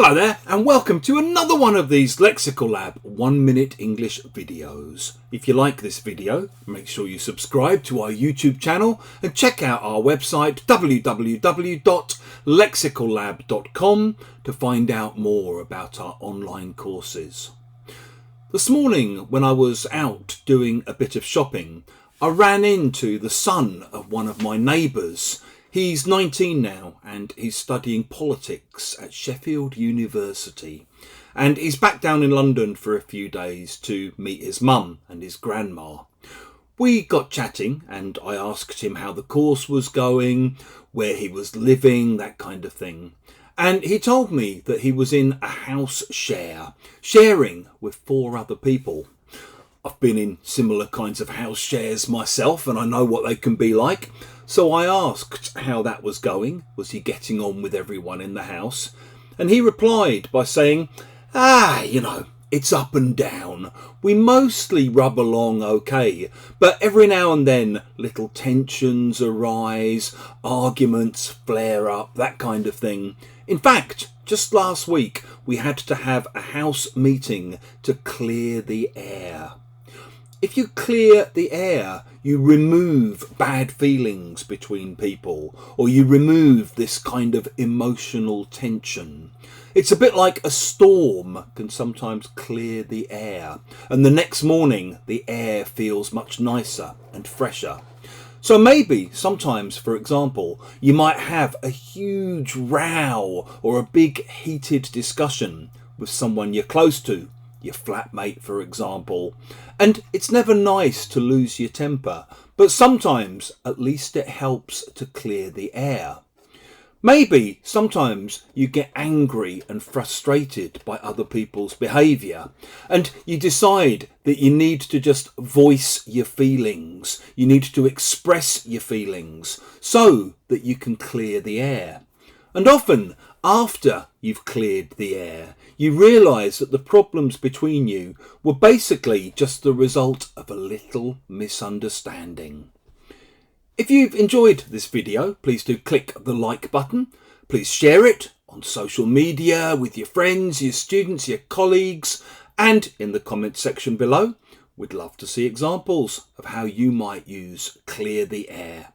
Hello there and welcome to another one of these Lexical Lab 1 minute English videos. If you like this video, make sure you subscribe to our YouTube channel and check out our website www.lexicallab.com to find out more about our online courses. This morning when I was out doing a bit of shopping, I ran into the son of one of my neighbours. He's 19 now and he's studying politics at Sheffield University, and he's back down in London for a few days to meet his mum and his grandma. We got chatting and I asked him how the course was going, where he was living, that kind of thing. And he told me that he was in a house sharing with 4 other people. I've been in similar kinds of house shares myself and I know what they can be like. So I asked how that was going. Was he getting on with everyone in the house? And he replied by saying, it's up and down. We mostly rub along okay, but every now and then little tensions arise, arguments flare up, that kind of thing. In fact, just last week we had to have a house meeting to clear the air. If you clear the air, you remove bad feelings between people, or you remove this kind of emotional tension. It's a bit like a storm can sometimes clear the air, and the next morning the air feels much nicer and fresher. So maybe sometimes, for example, you might have a huge row or a big heated discussion with someone you're close to, your flatmate for example, and it's never nice to lose your temper, but sometimes at least it helps to clear the air. Maybe sometimes you get angry and frustrated by other people's behaviour and you decide that you need to just voice your feelings, you need to express your feelings so that you can clear the air. And often after you've cleared the air, you realise that the problems between you were basically just the result of a little misunderstanding. If you've enjoyed this video, please do click the like button. Please share it on social media with your friends, your students, your colleagues, and in the comments section below. We'd love to see examples of how you might use clear the air.